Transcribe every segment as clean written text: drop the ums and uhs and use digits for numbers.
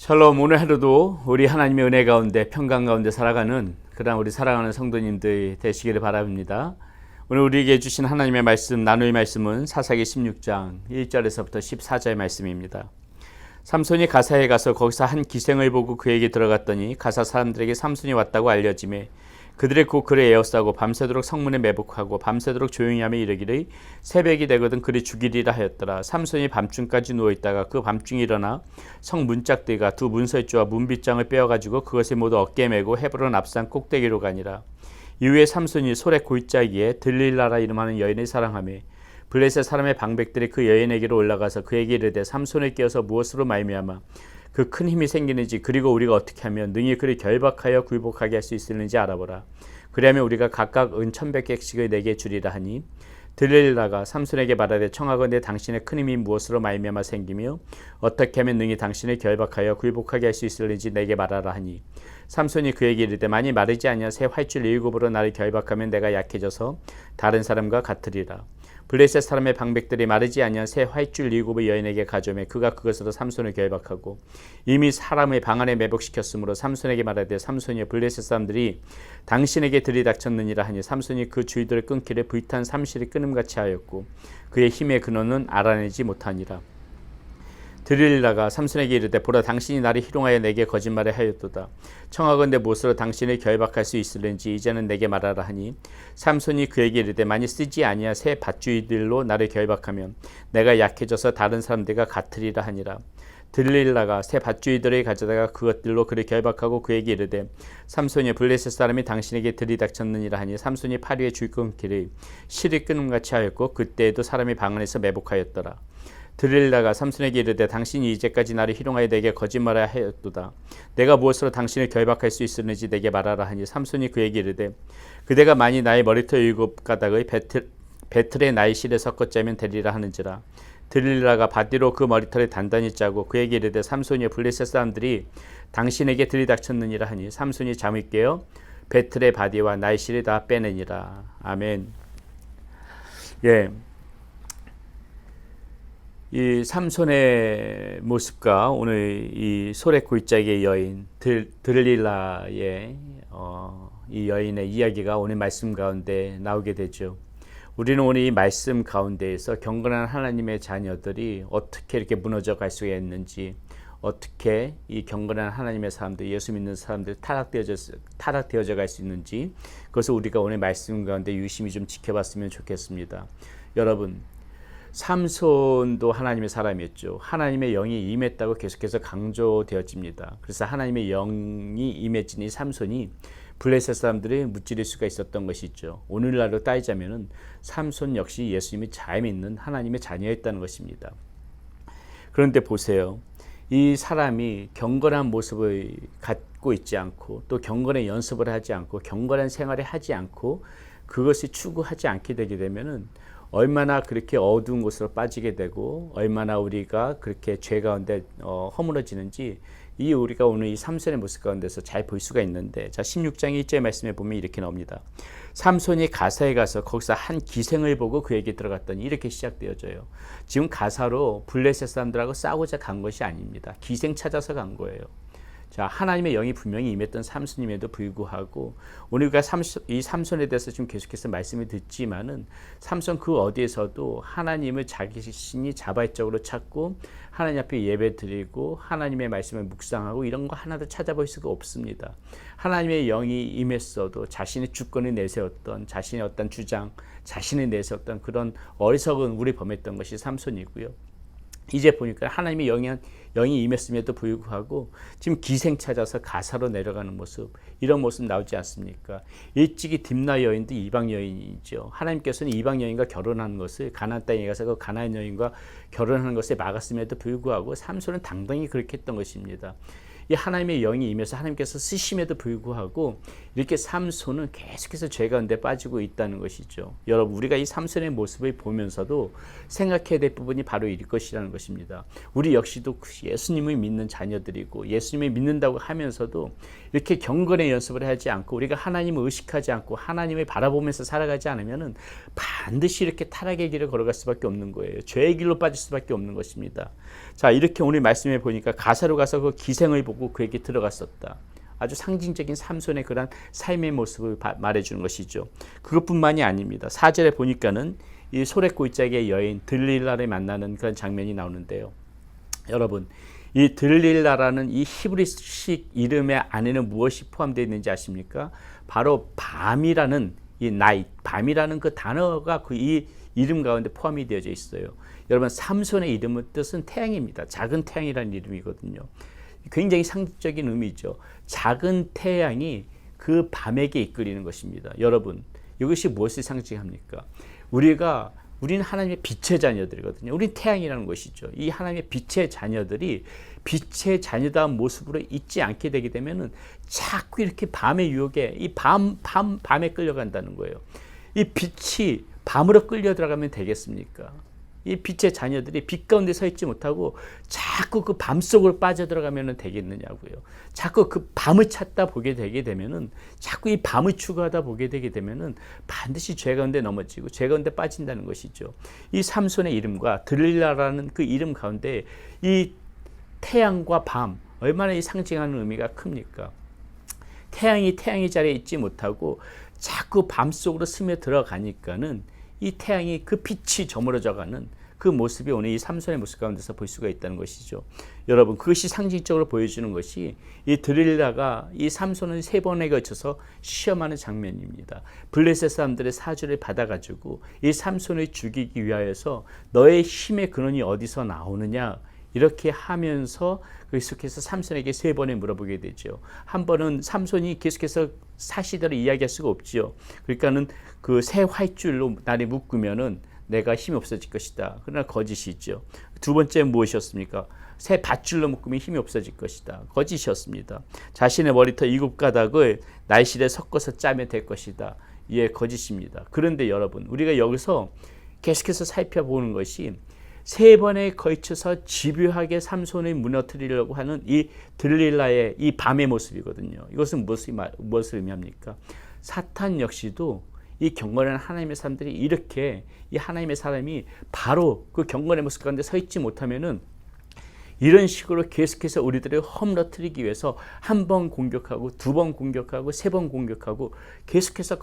샬롬. 오늘 하루도 우리 하나님의 은혜 가운데 평강 가운데 살아가는 그런 우리 사랑하는 성도님들 되시기를 바랍니다. 오늘 우리에게 주신 하나님의 말씀, 나눌 말씀은 사사기 16장 1절에서부터 14절의 말씀입니다. 삼손이 가사에 가서 거기서 한 기생을 보고 그에게 들어갔더니 가사 사람들에게 삼손이 왔다고 알려지매 그들의 곧 그를 에워싸고 밤새도록 성문에 매복하고 밤새도록 조용히 하며 이르기를 새벽이 되거든 그를 죽이리라 하였더라. 삼손이 밤중까지 누워있다가 그 밤중에 일어나 성 문짝들과 두 문설주와 문빗장을 빼어가지고 그것을 모두 어깨에 메고 헤브론 앞산 꼭대기로 가니라. 이후에 삼손이 솔의 골짜기에 들릴라라 이름하는 여인을 사랑하며 블레셋 사람의 방백들이 그 여인에게로 올라가서 그에게 이르되 삼손을 깨어서 무엇으로 말미암아 그 큰 힘이 생기는지 그리고 우리가 어떻게 하면 능히 그를 결박하여 굴복하게 할 수 있을는지 알아보라. 그리하면 우리가 각각 은 1,100객씩을 내게 주리라 하니 들릴라가 삼손에게 말하되 청하건대 당신의 큰 힘이 무엇으로 말미암아 생기며 어떻게 하면 능히 당신을 결박하여 굴복하게 할 수 있을는지 내게 말하라 하니 삼손이 그에게 이르되 만일 마르지 아니한 새 활줄 7으로 나를 결박하면 내가 약해져서 다른 사람과 같으리라. 블레셋 사람의 방백들이 마르지 아니한 새 활줄 7의 여인에게 가져오매 그가 그것으로 삼손을 결박하고 이미 사람의 방 안에 매복시켰으므로 삼손에게 말하되 삼손이여 블레셋 사람들이 당신에게 들이닥쳤느니라 하니 삼손이 그 줄들을 끊기를 불탄 삼실이 끊음같이 하였고 그의 힘의 근원은 알아내지 못하니라. 들릴라가 삼손에게 이르되 보라 당신이 나를 희롱하여 내게 거짓말을 하였도다. 청하건대 무엇으로 당신을 결박할 수 있을는지 이제는 내게 말하라 하니 삼손이 그에게 이르되 만일 쓰지 아니하 새 밧줄들로 나를 결박하면 내가 약해져서 다른 사람들과 같으리라 하니라. 들릴라가 새 밧줄들을 가져다가 그것들로 그를 결박하고 그에게 이르되 삼손이 블레셋 사람이 당신에게 들이닥쳤느니라 하니 삼손이 팔 위에 줄 끊기를 실이 끊음같이 하였고 그때에도 사람이 방 안에서 매복하였더라. 들릴라가 삼손에게 이르되 당신이 이제까지 나를 희롱하여 내게 거짓말을 하였도다. 내가 무엇으로 당신을 결박할 수 있었는지 내게 말하라 하니 삼손이 그에게 이르되 그대가 만일 나의 머리털 7가닥의 배틀에 나의 실에 섞어 짜면 되리라 하는지라. 들릴라가 바디로 그 머리털을 단단히 짜고 그에게 이르되 삼손이 블레셋 사람들이 당신에게 들이닥쳤느니라 하니 삼손이 잠을 깨어 배틀의 바디와 나의 실을 다 빼내니라. 아멘. 예. 이 삼손의 모습과 오늘 이 솔의 골짜기의 여인 들릴라의 이 여인의 이야기가 오늘 말씀 가운데 나오게 되죠. 우리는 오늘 이 말씀 가운데에서 경건한 하나님의 자녀들이 어떻게 이렇게 무너져 갈 수가 있는지, 어떻게 이 경건한 하나님의 사람들, 예수 믿는 사람들 타락되어져 갈 수 있는지, 그것을 우리가 오늘 말씀 가운데 유심히 좀 지켜봤으면 좋겠습니다. 여러분, 삼손도 하나님의 사람이었죠. 하나님의 영이 임했다고 계속해서 강조되어집니다. 그래서 하나님의 영이 임해진 이 삼손이 블레셋 사람들을 무찌를 수가 있었던 것이죠. 오늘날로 따지자면 삼손 역시 예수님이 잘 믿는 하나님의 자녀였다는 것입니다. 그런데 보세요. 이 사람이 경건한 모습을 갖고 있지 않고 또 경건의 연습을 하지 않고 경건한 생활을 하지 않고 그것을 추구하지 않게 되게 되면은 얼마나 그렇게 어두운 곳으로 빠지게 되고 얼마나 우리가 그렇게 죄 가운데 허물어지는지 이 우리가 오늘 이 삼손의 모습 가운데서 잘 볼 수가 있는데, 자 16장 1절 말씀에 보면 이렇게 나옵니다. 삼손이 가사에 가서 거기서 한 기생을 보고 그에게 들어갔더니 이렇게 시작되어져요. 지금 가사로 블레셋 사람들하고 싸우자 간 것이 아닙니다. 기생 찾아서 간 거예요. 자, 하나님의 영이 분명히 임했던 삼손임에도 불구하고 오늘 우리가 이 삼손에 대해서 좀 계속해서 말씀을 듣지만은 삼손 그 어디에서도 하나님을 자기 자신이 자발적으로 찾고 하나님 앞에 예배 드리고 하나님의 말씀을 묵상하고 이런 거 하나도 찾아볼 수가 없습니다. 하나님의 영이 임했어도 자신의 주권을 내세웠던 자신의 어떤 주장, 자신을 내세웠던 그런 어리석은 우리 범했던 것이 삼손이고요. 이제 보니까 하나님의 영이 임했음에도 불구하고 지금 기생 찾아서 가사로 내려가는 모습, 이런 모습 나오지 않습니까? 일찍이 딥나 여인도 이방 여인이죠. 하나님께서는 이방 여인과 결혼하는 것을 가나안 땅에 가서 그 가나안 여인과 결혼하는 것을 막았음에도 불구하고 삼손은 당당히 그렇게 했던 것입니다. 이 하나님의 영이 임해서 하나님께서 쓰심에도 불구하고 이렇게 삼손은 계속해서 죄 가운데 빠지고 있다는 것이죠. 여러분, 우리가 이 삼손의 모습을 보면서도 생각해야 될 부분이 바로 이럴 것이라는 것입니다. 우리 역시도 예수님을 믿는 자녀들이고 예수님을 믿는다고 하면서도 이렇게 경건의 연습을 하지 않고 우리가 하나님을 의식하지 않고 하나님을 바라보면서 살아가지 않으면 반드시 이렇게 타락의 길을 걸어갈 수밖에 없는 거예요. 죄의 길로 빠질 수밖에 없는 것입니다. 자, 이렇게 오늘 말씀해 보니까 가사로 가서 그 기생을 보고 그에게 들어갔었다. 아주 상징적인 삼손의 그런 삶의 모습을 말해주는 것이죠. 그것뿐만이 아닙니다. 4절에 보니까는 이 소랫골짜기의 여인 들릴라를 만나는 그런 장면이 나오는데요. 여러분, 이 들릴라라는 이 히브리식 이름의 안에는 무엇이 포함되어 있는지 아십니까? 바로 밤이라는 이 나잇, 밤이라는 그 단어가 그 이 이름 가운데 포함이 되어져 있어요. 여러분, 삼손의 이름의 뜻은 태양입니다. 작은 태양이라는 이름이거든요. 굉장히 상징적인 의미죠. 작은 태양이 그 밤에게 이끌리는 것입니다. 여러분, 이것이 무엇을 상징합니까? 우리는 하나님의 빛의 자녀들이거든요. 우리는 태양이라는 것이죠. 이 하나님의 빛의 자녀들이 빛의 자녀다운 모습으로 있지 않게 되게 되면은 자꾸 이렇게 밤의 유혹에 밤에 끌려간다는 거예요. 이 빛이 밤으로 끌려 들어가면 되겠습니까? 이 빛의 자녀들이 빛 가운데 서 있지 못하고 자꾸 그 밤 속으로 빠져들어가면 되겠느냐고요. 자꾸 그 밤을 찾다 보게 되게 되면은 자꾸 이 밤을 추구하다 보게 되게 되면은 반드시 죄 가운데 넘어지고 죄 가운데 빠진다는 것이죠. 이 삼손의 이름과 들릴라라는 그 이름 가운데 이 태양과 밤, 얼마나 이 상징하는 의미가 큽니까? 태양이 태양의 자리에 있지 못하고 자꾸 밤 속으로 스며 들어가니까는 이 태양이 그 빛이 저물어져가는 그 모습이 오늘 이 삼손의 모습 가운데서 볼 수가 있다는 것이죠. 여러분, 그것이 상징적으로 보여주는 것이 이 들릴라가 이 삼손을 3번에 걸쳐서 시험하는 장면입니다. 블레셋 사람들의 사주를 받아가지고 이 삼손을 죽이기 위하여서 너의 힘의 근원이 어디서 나오느냐 이렇게 하면서 계속해서 삼손에게 3번에 물어보게 되죠. 한 번은 삼손이 계속해서 사실대로 이야기할 수가 없지요. 그러니까는 그 새 활줄로 나를 묶으면은 내가 힘이 없어질 것이다. 그러나 거짓이죠. 두 번째 무엇이었습니까? 새 밧줄로 묶으면 힘이 없어질 것이다. 거짓이었습니다. 자신의 머리털 7가닥을 날실에 섞어서 짜면 될 것이다. 예, 거짓입니다. 그런데 여러분, 우리가 여기서 계속해서 살펴보는 것이 3번에 걸쳐서 집요하게 삼손을 무너뜨리려고 하는 이 들릴라의 이 밤의 모습이거든요. 이것은 무엇을 의미합니까? 사탄 역시도 이 경건한 하나님의 사람들이 이렇게 이 하나님의 사람이 바로 그 경건의 모습 가운데 서 있지 못하면은 이런 식으로 계속해서 우리들을 험러뜨리기 위해서 한 번 공격하고 2번 공격하고 3번 공격하고 계속해서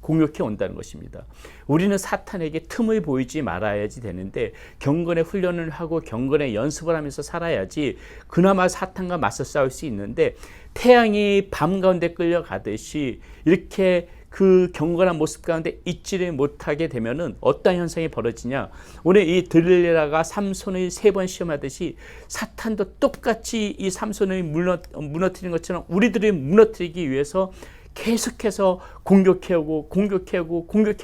공격해 온다는 것입니다. 우리는 사탄에게 틈을 보이지 말아야지 되는데 경건의 훈련을 하고 경건의 연습을 하면서 살아야지 그나마 사탄과 맞서 싸울 수 있는데 태양이 밤 가운데 끌려가듯이 이렇게 그 경건한 모습 가운데 있지를 못하게 되면은 어떤 현상이 벌어지냐? 오늘 이 들릴라가 삼손을 3번 시험하듯이 사탄도 똑같이 이 삼손을 무너뜨리는 것처럼 우리들을 무너뜨리기 위해서 계속해서 공격해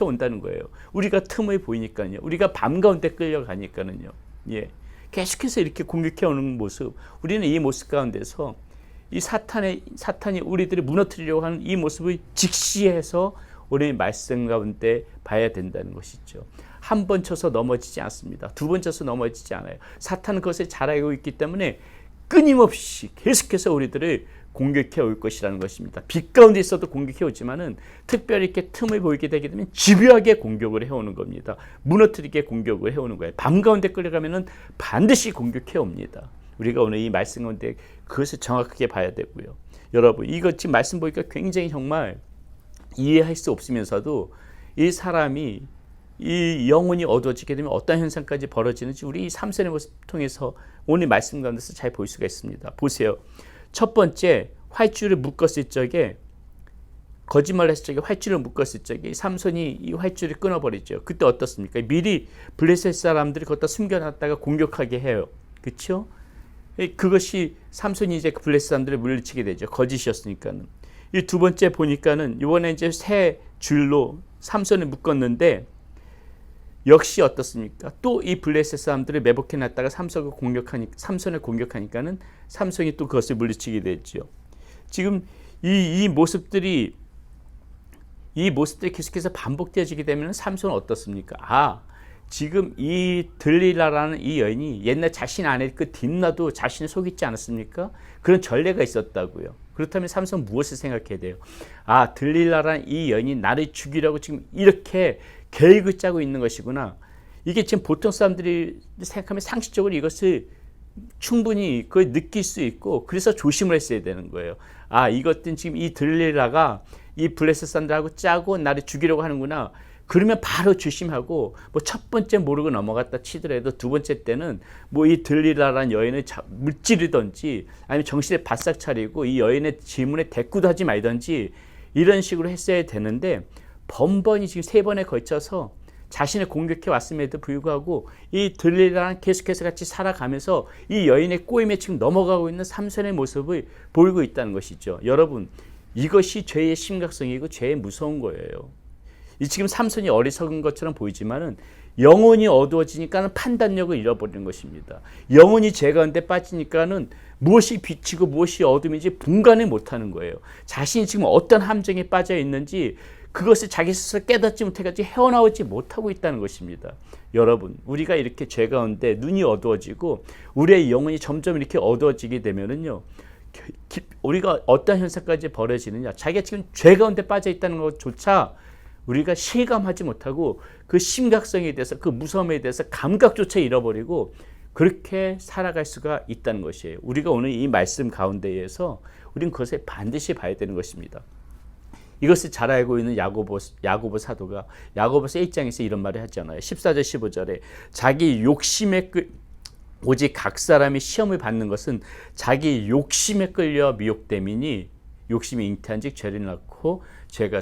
온다는 거예요. 우리가 틈을 보이니까요. 우리가 밤 가운데 끌려가니까는요. 예. 계속해서 이렇게 공격해 오는 모습. 우리는 이 모습 가운데서 이 사탄이 우리들을 무너뜨리려고 하는 이 모습을 직시해서 우리 말씀 가운데 봐야 된다는 것이죠. 한 번 쳐서 넘어지지 않습니다. 2번 쳐서 넘어지지 않아요. 사탄은 그것을 잘 알고 있기 때문에 끊임없이 계속해서 우리들을 공격해 올 것이라는 것입니다. 빛 가운데 있어도 공격해 오지만은 특별히 이렇게 틈을 보이게 되게 되면 집요하게 공격을 해오는 겁니다. 무너뜨리게 공격을 해오는 거예요. 밤 가운데 끌려가면은 반드시 공격해 옵니다. 우리가 오늘 이 말씀 가운데 그것을 정확하게 봐야 되고요. 여러분, 이거 지금 말씀 보니까 굉장히 정말 이해할 수 없으면서도 이 사람이 이 영혼이 어두워지게 되면 어떤 현상까지 벌어지는지 우리 이 삼손의 모습 통해서 오늘 말씀 가운데서 잘 볼 수가 있습니다. 보세요. 첫 번째, 활줄을 묶었을 적에 거짓말을 했을 적에 활줄을 묶었을 적에 삼손이 이 활줄을 끊어버리죠. 그때 어떻습니까? 미리 블레셋 사람들이 거기다 숨겨놨다가 공격하게 해요. 그렇죠? 그것이 삼손이 이제 블레셋 사람들을 물리치게 되죠. 거짓이었으니까는. 이 두 번째 보니까는 이번에 이제 새 줄로 삼손을 묶었는데 역시 어떻습니까? 또 이 블레셋 사람들을 매복해 놨다가 삼손을 공격하니까는 삼손이 또 그것을 물리치게 됐죠. 지금 이 모습들이 계속해서 반복되어지게 되면 삼손은 어떻습니까? 지금 이 들릴라라는 이 여인이 옛날 자신 안에 그 딥나도 자신을 속이지 않았습니까? 그런 전례가 있었다고요. 그렇다면 삼손 무엇을 생각해야 돼요? 들릴라라는 이 여인이 나를 죽이려고 지금 이렇게 계획을 짜고 있는 것이구나. 이게 지금 보통 사람들이 생각하면 상식적으로 이것을 충분히 그걸 느낄 수 있고, 그래서 조심을 했어야 되는 거예요. 이것들은 지금 이 들릴라가 이 블레셋 사람들하고 짜고 나를 죽이려고 하는구나. 그러면 바로 조심하고, 첫 번째 모르고 넘어갔다 치더라도 두 번째 때는 이 들릴라라는 여인을 물찌르든지 아니면 정신에 바싹 차리고 이 여인의 질문에 대꾸도 하지 말든지 이런 식으로 했어야 되는데, 번번이 지금 3번에 걸쳐서 자신을 공격해 왔음에도 불구하고 이 들릴라랑 계속해서 같이 살아가면서 이 여인의 꼬임에 지금 넘어가고 있는 삼손의 모습을 보이고 있다는 것이죠. 여러분, 이것이 죄의 심각성이고 죄의 무서운 거예요. 지금 삼손이 어리석은 것처럼 보이지만은 영혼이 어두워지니까는 판단력을 잃어버리는 것입니다. 영혼이 죄 가운데 빠지니까는 무엇이 빛이고 무엇이 어둠인지 분간을 못하는 거예요. 자신이 지금 어떤 함정에 빠져 있는지 그것을 자기 스스로 깨닫지 못해가지고 헤어나오지 못하고 있다는 것입니다. 여러분, 우리가 이렇게 죄 가운데 눈이 어두워지고 우리의 영혼이 점점 이렇게 어두워지게 되면은요, 우리가 어떤 현상까지 벌어지느냐, 자기가 지금 죄 가운데 빠져 있다는 것조차 우리가 실감하지 못하고 그 심각성에 대해서, 그 무서움에 대해서 감각조차 잃어버리고 그렇게 살아갈 수가 있다는 것이에요. 우리가 오늘 이 말씀 가운데에서 우리는 그것을 반드시 봐야 되는 것입니다. 이것을 잘 알고 있는 야고보 사도가 야고보서 1장에서 이런 말을 하잖아요. 14절 15절에 자기 욕심에 오직 각 사람이 시험을 받는 것은 자기 욕심에 끌려 미혹됨이니 욕심이 잉태한즉 죄를 낳고 죄가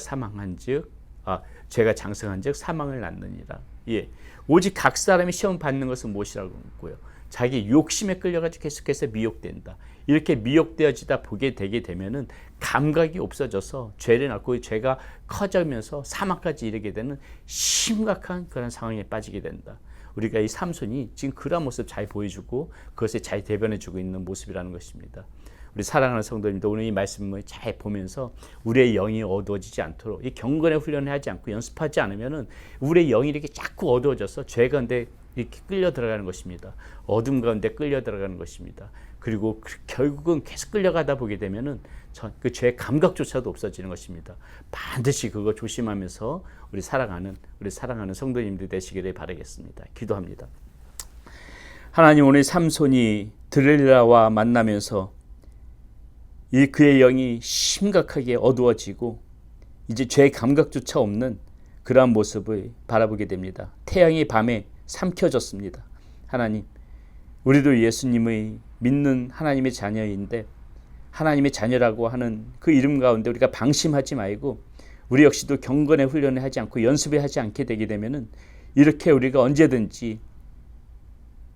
장성한즉 사망을 낳느니라. 오직 각 사람이 시험 받는 것은 무엇이라고 했고요? 자기 욕심에 끌려가지고 계속해서 미혹된다. 이렇게 미혹되어지다 보게 되게 되면은 감각이 없어져서 죄를 낳고 죄가 커지면서 사망까지 이르게 되는 심각한 그런 상황에 빠지게 된다. 우리가 이 삼손이 지금 그런 모습 잘 보여주고 그것을 잘 대변해주고 있는 모습이라는 것입니다. 우리 사랑하는 성도님도 오늘 이 말씀을 잘 보면서 우리의 영이 어두워지지 않도록 이 경건의 훈련을 하지 않고 연습하지 않으면은 우리의 영이 이렇게 자꾸 어두워져서 죄 가운데 이렇게 끌려 들어가는 것입니다. 어둠 가운데 끌려 들어가는 것입니다. 그리고 결국은 계속 끌려가다 보게 되면은 그 죄의 감각조차도 없어지는 것입니다. 반드시 그거 조심하면서 우리 사랑하는 성도님들 되시기를 바라겠습니다. 기도합니다. 하나님, 오늘 삼손이 들릴라와 만나면서 그의 영이 심각하게 어두워지고 이제 죄의 감각조차 없는 그러한 모습을 바라보게 됩니다. 태양이 밤에 삼켜졌습니다. 하나님, 우리도 예수님의 믿는 하나님의 자녀인데 하나님의 자녀라고 하는 그 이름 가운데 우리가 방심하지 말고 우리 역시도 경건의 훈련을 하지 않고 연습을 하지 않게 되게 되면은 이렇게 우리가 언제든지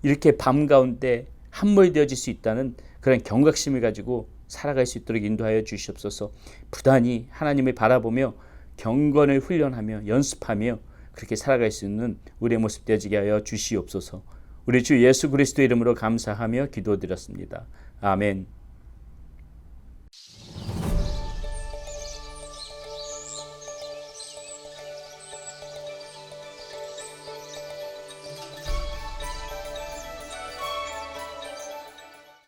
이렇게 밤 가운데 함몰되어질 수 있다는 그런 경각심을 가지고 살아갈 수 있도록 인도하여 주시옵소서. 부단히 하나님을 바라보며 경건을 훈련하며 연습하며 그렇게 살아갈 수 있는 우리의 모습 되어지게 하여 주시옵소서. 우리 주 예수 그리스도의 이름으로 감사하며 기도드렸습니다. 아멘.